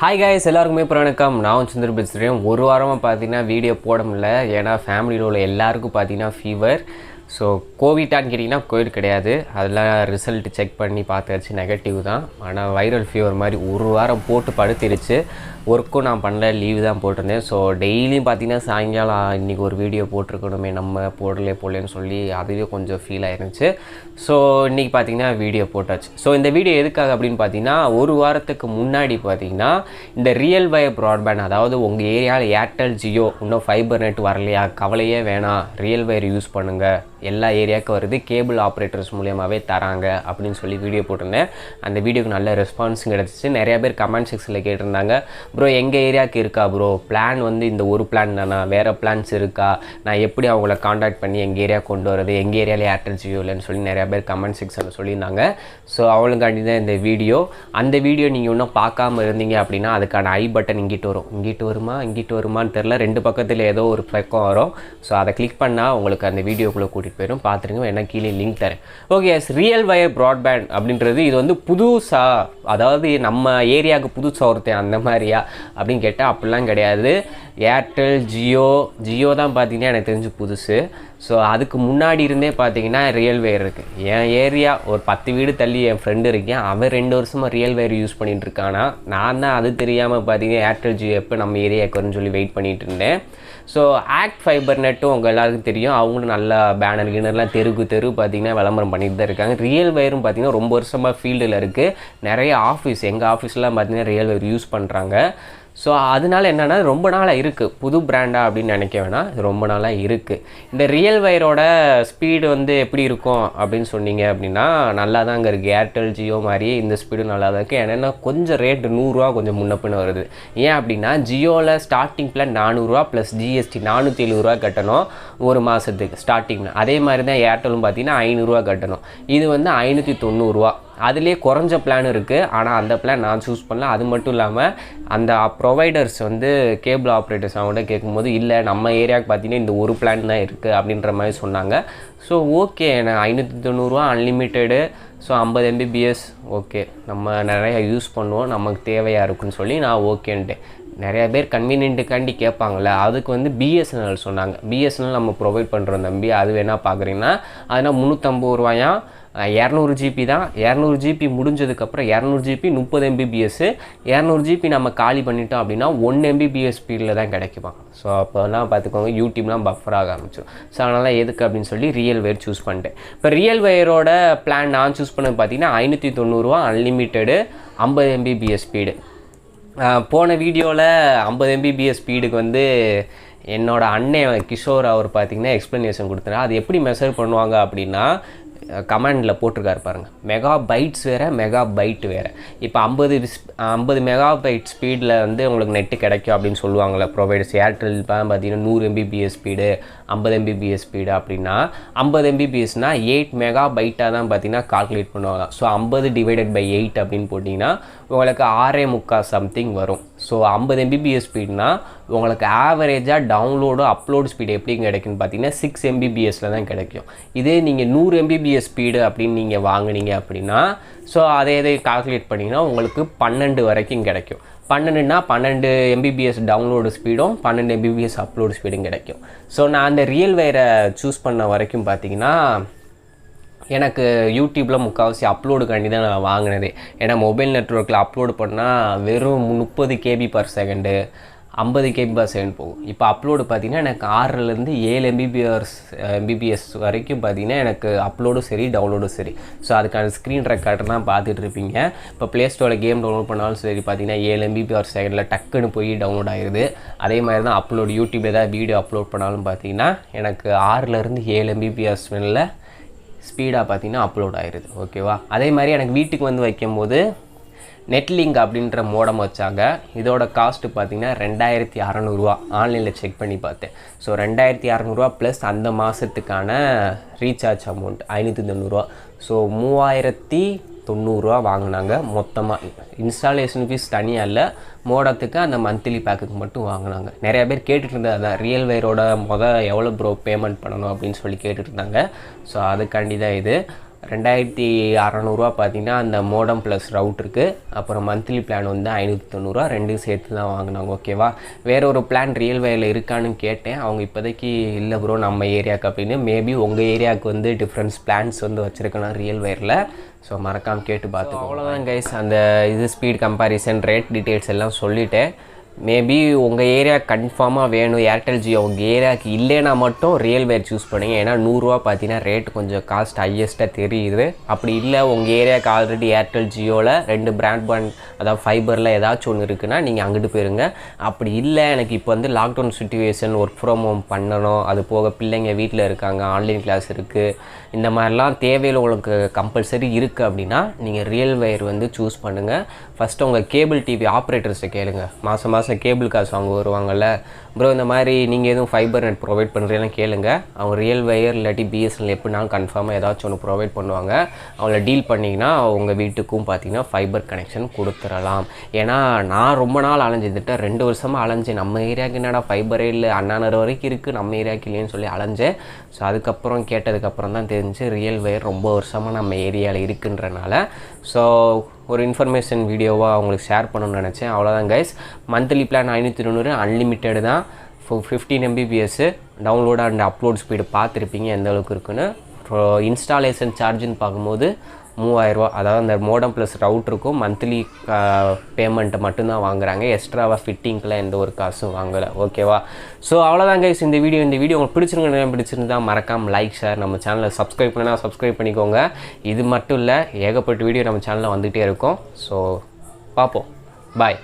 Hi guys, எல்லாருக்குமே வணக்கம். நான் சந்திரு பேசுகிறேன். ஒரு வாரமாக பார்த்தீங்கன்னா வீடியோ போட முடியல. ஏன்னா ஃபேமிலியில் உள்ள எல்லாருக்கும் பார்த்தீங்கன்னா ஃபீவர். ஸோ கோவிட்டான்னு கேட்டிங்கன்னா கோவிட் கிடையாது. அதெல்லாம் ரிசல்ட் செக் பண்ணி பார்த்தாச்சு, நெகட்டிவ் தான். ஆனால் வைரல் ஃபீவர் மாதிரி ஒரு வாரம் போட்டு படுத்திருச்சு. ஒர்க்கும் நான் பண்ணல, லீவு தான் போட்டிருந்தேன். ஸோ டெய்லியும் பார்த்தீங்கன்னா சாயங்காலம் இன்றைக்கி ஒரு வீடியோ போட்டிருக்கணுமே, நம்ம போடலேன்னு சொல்லி அதுவே கொஞ்சம் ஃபீல் ஆயிருந்துச்சு. ஸோ இன்றைக்கி பார்த்தீங்கன்னா வீடியோ போட்டாச்சு. ஸோ இந்த வீடியோ எதுக்காக அப்படின்னு பார்த்தீங்கன்னா, ஒரு வாரத்துக்கு முன்னாடி பார்த்தீங்கன்னா இந்த ரியல் வயர் ப்ராட்பேண்ட், அதாவது உங்கள் ஏரியாவில் ஏர்டெல் ஜியோ இன்னும் ஃபைபர் நெட் வரலையா, கவலையே வேணாம், ரியல் வயர் யூஸ் பண்ணுங்கள், எல்லா ஏரியாவுக்கும் வருது, கேபிள் ஆப்ரேட்டர்ஸ் மூலியமாகவே தராங்க அப்படின்னு சொல்லி வீடியோ போட்டிருந்தேன். அந்த வீடியோக்கு நல்ல ரெஸ்பான்ஸும் கிடச்சிச்சு. நிறையா பேர் கமெண்ட் செக்ஷனில் கேட்டிருந்தாங்க, ப்ரோ எங்கள் ஏரியாவுக்கு இருக்கா ப்ரோ பிளான், இந்த ஒரு பிளான் தானா, வேறு பிளான்ஸ் இருக்கா, நான் எப்படி அவங்கள காண்டாக்ட் பண்ணி எங்கள் ஏரியா கொண்டு வரது, எங்கள் ஏரியாவில் ஏர்டெல் ஜியோ இல்லைன்னு சொல்லி நிறையா பேர் கமெண்ட் செக்ஷனில் சொல்லியிருந்தாங்க. ஸோ அவங்களுக்காண்டி தான் இந்த வீடியோ. அந்த வீடியோ நீங்கள் இன்னும் பார்க்காம இருந்தீங்க அப்படின்னா அதுக்கான ஐ பட்டன் இங்கிட்டு வருமான்னு தெரில, ரெண்டு பக்கத்தில் ஏதோ ஒரு பக்கம் வரும். ஸோ அதை கிளிக் பண்ணால் உங்களுக்கு அந்த வீடியோக்குள்ளே கூட்டிகிட்டு போயிடும். பார்த்துருங்க, வேணா கீழே லிங்க் தரேன். ஓகே, ரியல் வயர் ப்ராட்பேண்ட் அப்படின்றது இது புதுசாக, அதாவது நம்ம ஏரியாவுக்கு புதுசாக ஒருத்தன் அந்த மாதிரியா அப்படின்னு கேட்டால் அப்படிலாம் கிடையாது. ஏர்டெல் ஜியோ தான் பார்த்தீங்கன்னா எனக்கு தெரிஞ்சு புதுசு. ஸோ அதுக்கு முன்னாடி இருந்தே பார்த்தீங்கன்னா ரியல் வயர் இருக்குது. என் ஏரியா ஒரு 10 வீடு தள்ளி என் ஃப்ரெண்டு இருக்கேன், அவன் 2 வருஷமாக ரியல் வயர் யூஸ் பண்ணிகிட்டு இருக்கானா. நான் தான் அது தெரியாமல் பார்த்தீங்கன்னா ஏர்டெல் ஜியோ எப்போ நம்ம ஏரியாவுக்கு வரும்னு சொல்லி வெயிட் பண்ணிகிட்டு இருந்தேன். ஸோ ஆக்ட் ஃபைபர் நெட்டும் உங்கள் எல்லாருக்கும் தெரியும், அவங்களும் நல்லா பேனர் கிணறுலாம் தெரு பார்த்தீங்கன்னா விளம்பரம் பண்ணிட்டு தான் இருக்காங்க. ரியல் வயரும் பார்த்தீங்கன்னா ரொம்ப வருஷமாக ஃபீல்டில் இருக்குது. நிறைய ஆஃபீஸ், எங்கள் ஆஃபீஸ்லாம் பார்த்தீங்கன்னா ரியல் வயர் யூஸ் பண்ணுறாங்க. ஸோ அதனால் என்னென்னா ரொம்ப நாளாக இருக்குது, புது பிராண்டா அப்படின்னு நினைக்க வேணாம், ரொம்ப நாளாக இருக்குது. இந்த ரியல் வயரோட ஸ்பீடு எப்படி இருக்கும் அப்படின்னு சொன்னீங்க அப்படின்னா நல்லா தான் அங்கே இருக்குது. ஏர்டெல் ஜியோ மாதிரியே இந்த ஸ்பீடு நல்லா தான் இருக்குது. ஏன்னா கொஞ்சம் ரேட்டு 100 ரூபா கொஞ்சம் முன்னப்பின்னு வருது. ஏன் அப்படின்னா ஜியோவில் ஸ்டார்டிங் பிளான் 400 ரூபா ப்ளஸ் ஜிஎஸ்டி 470 ரூபா கட்டணும் ஒரு மாதத்துக்கு ஸ்டார்டிங்கில். அதே மாதிரி தான் ஏர்டெலும் பார்த்தீங்கன்னா 500 ரூபா கட்டணும். இது 590 ரூபா. அதுலேயே குறைஞ்ச பிளான் இருக்குது, ஆனால் அந்த பிளான் நான் சூஸ் பண்ணல. அது மட்டும் இல்லாமல் அந்த ப்ரொவைடர்ஸ் கேபிள் ஆப்ரேட்டர்ஸ் அவங்கள்ட்ட கேட்கும்போது இல்லை நம்ம ஏரியாவுக்கு பார்த்தீங்கன்னா இந்த ஒரு பிளான் தான் இருக்குது அப்படின்ற மாதிரி சொன்னாங்க. ஸோ ஓகே, நான் 590 ரூபா அன்லிமிட்டெடு. ஸோ 50 Mbps ஓகே, நம்ம நிறையா யூஸ் பண்ணுவோம், நமக்கு தேவையாக இருக்குன்னு சொல்லி நான் ஓகேன்ட்டேன். நிறையா பேர் கன்வீனியன்ட்டுக்காண்டி கேட்பாங்கள்ல, அதுக்கு பிஎஸ்என்எல் சொன்னாங்க. பிஎஸ்என்எல் நம்ம ப்ரொவைட் பண்ணுறோம் தம்பி, அது வேணால் பார்க்குறீங்கன்னா அதனால் 350 ரூபாயா, 200 GB தான். 200 GB முடிஞ்சதுக்கப்புறம் 200 GB 30 Mbps, 200 GB நம்ம காலி பண்ணிட்டோம் அப்படின்னா 1 Mbps ஸ்பீடில் தான் கிடைக்குமா. ஸோ அப்போலாம் பார்த்துக்கோங்க, யூடியூப்லாம் பஃபர் ஆக ஆரம்பிச்சிடும். ஸோ அதனால் எதுக்கு அப்படின்னு சொல்லி ரியல் வயர் சூஸ் பண்ணிட்டேன். இப்போ ரியல் வயரோட பிளான் நான் சூஸ் பண்ணது பார்த்தீங்கன்னா 590 ரூபா அன்லிமிட்டெடு 50 Mbps ஸ்பீடு. போன வீடியோவில் 50 Mbps ஸ்பீடுக்கு என்னோடய அண்ணன் கிஷோர் அவர் பார்த்திங்கன்னா எக்ஸ்ப்ளனேஷன் கொடுத்தாரு. அது எப்படி மெஷர் பண்ணுவாங்க அப்படின்னா கமெண்டில் போட்டிருக்காரு பாருங்கள், மெகா பைட்ஸ் வேறு மெகா பைட் வேறு. இப்போ 50 மெகா பைட் ஸ்பீடில் உங்களுக்கு நெட்டு கிடைக்கும் அப்படின்னு சொல்லுவாங்கள்ல ப்ரொவைடர்ஸ். ஏர்டெல் பார்த்தீங்கன்னா 100 Mbps ஸ்பீடு, 50 Mbps ஸ்பீடு அப்படின்னா 50 Mbpsனால் 8 மெகா பைட்டாக தான் பார்த்தீங்கன்னா கால்குலேட் பண்ணுவாங்க. ஸோ 50 டிவைடட் பை 8 அப்படின்னு போட்டிங்கன்னா உங்களுக்கு 6.75 சம்திங் வரும். ஸோ 50 Mbps ஸ்பீட்னா உங்களுக்கு ஆவரேஜாக டவுன்லோடு அப்லோடு ஸ்பீடு எப்படி கிடைக்குன்னு பார்த்தீங்கன்னா 6 Mbpsல தான் கிடைக்கும். இதே நீங்கள் 100 Mbps ஸ்பீடு அப்படின்னு நீங்கள் வாங்கினீங்க அப்படின்னா ஸோ அதை கால்குலேட் பண்ணிங்கன்னா உங்களுக்கு 12 வரைக்கும் கிடைக்கும். 12னா 12 Mbps டவுன்லோடு ஸ்பீடும் 12 Mbps அப்லோடு ஸ்பீடும் கிடைக்கும். ஸோ நான் அந்த ரியல் வயரை சூஸ் பண்ண வரைக்கும் பார்த்தீங்கன்னா எனக்கு யூடியூப்பில் முக்கால்வாசி அப்லோடுக்காண்டி தான் நான் வாங்கினதே. ஏன்னா மொபைல் நெட்ஒர்க்கில் அப்லோடு பண்ணால் வெறும் 30 KB/s 50 KB/s போகும். இப்போ அப்லோடு பார்த்திங்கன்னா எனக்கு 6லேருந்து 7 Mbps வரைக்கும் பார்த்திங்கன்னா எனக்கு அப்லோடும் சரி டவுன்லோடும் சரி. ஸோ அதுக்கான ஸ்க்ரீன் ரெக்கார்டர் தான் பார்த்துட்ருப்பீங்க. இப்போ ப்ளே ஸ்டோரில் கேம் டவுன்லோட் பண்ணாலும் சரி பார்த்திங்கன்னா 7 Mbps டக்குன்னு போய் டவுன்லோட் ஆகிடுது. அதே மாதிரி தான் அப்லோடு யூடியூப்பில் ஏதாவது வீடியோ அப்லோட் பண்ணாலும் பார்த்திங்கன்னா எனக்கு 6லேருந்து 7 Mbps ஸ்பீடாக பார்த்திங்கன்னா அப்லோட் ஆகிடுது. ஓகேவா. அதே மாதிரி எனக்கு வீட்டுக்கு வைக்கும்போது நெட்லிங்க் அப்படின்ற மோடம் வச்சாங்க. இதோட காஸ்ட்டு பார்த்திங்கன்னா 2600 ரூபா. ஆன்லைனில் செக் பண்ணி பார்த்தேன். ஸோ 2600 ரூபா ப்ளஸ் அந்த மாதத்துக்கான ரீசார்ஜ் அமௌண்ட் 590 ரூபா. ஸோ 3090 ரூபா வாங்கினாங்க மொத்தமாக. இன்ஸ்டாலேஷன் ஃபீஸ் தனியாக இல்லை, மோடத்துக்கு அந்த மந்த்லி பேக்குக்கு மட்டும் வாங்கினாங்க. நிறையா பேர் கேட்டுட்டு இருந்தது அதான், ரியல் வயரோட எவ்வளோ ப்ரோ பேமெண்ட் பண்ணணும் அப்படின்னு சொல்லி கேட்டுட்டு இருந்தாங்க. ஸோ அதுக்காண்டி தான் இது. 2600 பார்த்தீங்கன்னா அந்த மோடம் ப்ளஸ் ரவுட்டருக்கு. அப்புறம் மந்த்லி பிளான் வந்து 590 ரெண்டும் சேர்த்து தான் வாங்கினாங்க. ஓகேவா? வேறு ஒரு பிளான் ரியல்வேயில் இருக்கான்னு கேட்டேன். அவங்க இப்போதைக்கு இல்லை ப்ரோ நம்ம ஏரியாவுக்கு அப்படின்னு. மேபி உங்கள் ஏரியாவுக்கு வந்து டிஃப்ரெண்ட்ஸ் பிளான்ஸ் வந்து வச்சுருக்கலாம் ரியல்வேரில். ஸோ மறக்காமல் கேட்டு பார்த்துக்கோ. அவ்வளோதான் கைஸ், அந்த இது ஸ்பீட் கம்பேரிசன் ரேட் டீட்டெயில்ஸ் எல்லாம் சொல்லிவிட்டேன். மேபி உங்கள் ஏரியா கன்ஃபார்மாக வேணும் ஏர்டெல் ஜியோ உங்கள் ஏரியாவுக்கு இல்லைன்னா மட்டும் ரியல்வேர் சூஸ் பண்ணுங்க. ஏன்னா 100 பார்த்தீங்கன்னா ரேட் கொஞ்சம் காஸ்ட் ஹையஸ்ட்டாக தெரியுது. அப்படி இல்லை உங்கள் ஏரியாவுக்கு ஆல்ரெடி ஏர்டெல் ஜியோவில் 2 பிராட்பேண்ட் அதாவது ஃபைபரில் ஏதாச்சும் ஒன்று இருக்குன்னா நீங்கள் அங்கிட்டு போயிருங்க. அப்படி இல்லை எனக்கு இப்போ வந்து lockdown situation work from home பண்ணணும், அது போக பிள்ளைங்க வீட்டில் இருக்காங்க, ஆன்லைன் கிளாஸ் இருக்குது, இந்த மாதிரிலாம் தேவையில் உங்களுக்கு கம்பல்சரி இருக்குது அப்படின்னா நீங்கள் ரியல்வேர் வந்து சூஸ் பண்ணுங்கள். ஃபஸ்ட்டு உங்கள் கேபிள் டிவி ஆப்ரேட்டர்ஸை கேளுங்க. மாதம் மாதம் கேபிள் காசு அவங்க வருவாங்கள்ல, ப்ரோ இந்த மாதிரி நீங்கள் எதுவும் ஃபைபர் நெட் ப்ரொவைட் பண்ணுறீங்கன்னு கேளுங்க. அவங்க ரியல்வேயர் இல்லாட்டி பிஎஸ்என்எல் எப்படினாலும் கன்ஃபார்மாக ஏதாச்சும் ஒன்று ப்ரொவைட் பண்ணுவாங்க. அவங்கள டீல் பண்ணிங்கன்னா உங்கள் வீட்டுக்கும் பார்த்தீங்கன்னா ஃபைபர் கனெக்ஷன் கொடுத்துடலாம். ஏன்னா நான் ரொம்ப நாள் அலைஞ்சிட்டு 2 வருஷமாக அலைஞ்சேன். நம்ம ஏரியாவுக்கு என்னடா ஃபைபரே இல்லை, அண்ணாநகர் வரைக்கும் இருக்குது, நம்ம ஏரியாவுக்கு இல்லைன்னு சொல்லி அலைஞ்சேன். ஸோ அதுக்கப்புறம் கேட்டதுக்கப்புறம் தான் தெரிஞ்சு ரியல்வேயர் ரொம்ப வருஷமாக நம்ம ஏரியாவில் இருக்குன்றனால. ஸோ ஒரு இன்ஃபர்மேஷன் வீடியோவாக அவங்களுக்கு ஷேர் பண்ணணும்னு நினச்சேன். அவ்வளோதான் கைஸ். மந்த்லி பிளான் 590 அன்லிமிட்டெடு தான். 15 MBPS download and upload speed பார்த்துருப்பீங்க எந்த அளவுக்கு இருக்குன்னு. இன்ஸ்டாலேஷன் சார்ஜுன்னு பார்க்கும்போது 3000. அதாவது அந்த மோடம் ப்ளஸ் ரவுட்டருக்கும் மந்த்லி பேமெண்ட்டை மட்டும்தான் வாங்குறாங்க. எக்ஸ்ட்ராவாக ஃபிட்டிங்க்கெலாம் எந்த ஒரு காசும் வாங்கலை. ஓகேவா? ஸோ அவ்வளோதான் கைஸ் இந்த வீடியோ உங்களுக்கு பிடிச்சிருந்தா மறக்காமல் லைக் ஷேர், நம்ம சேனலை சப்ஸ்கிரைப் பண்ணால் சப்ஸ்கிரைப் பண்ணிக்கோங்க. இது மட்டும் இல்லை, ஏகப்பட்ட வீடியோ நம்ம சேனலில் வந்துகிட்டே இருக்கும். ஸோ பார்ப்போம். பாய்.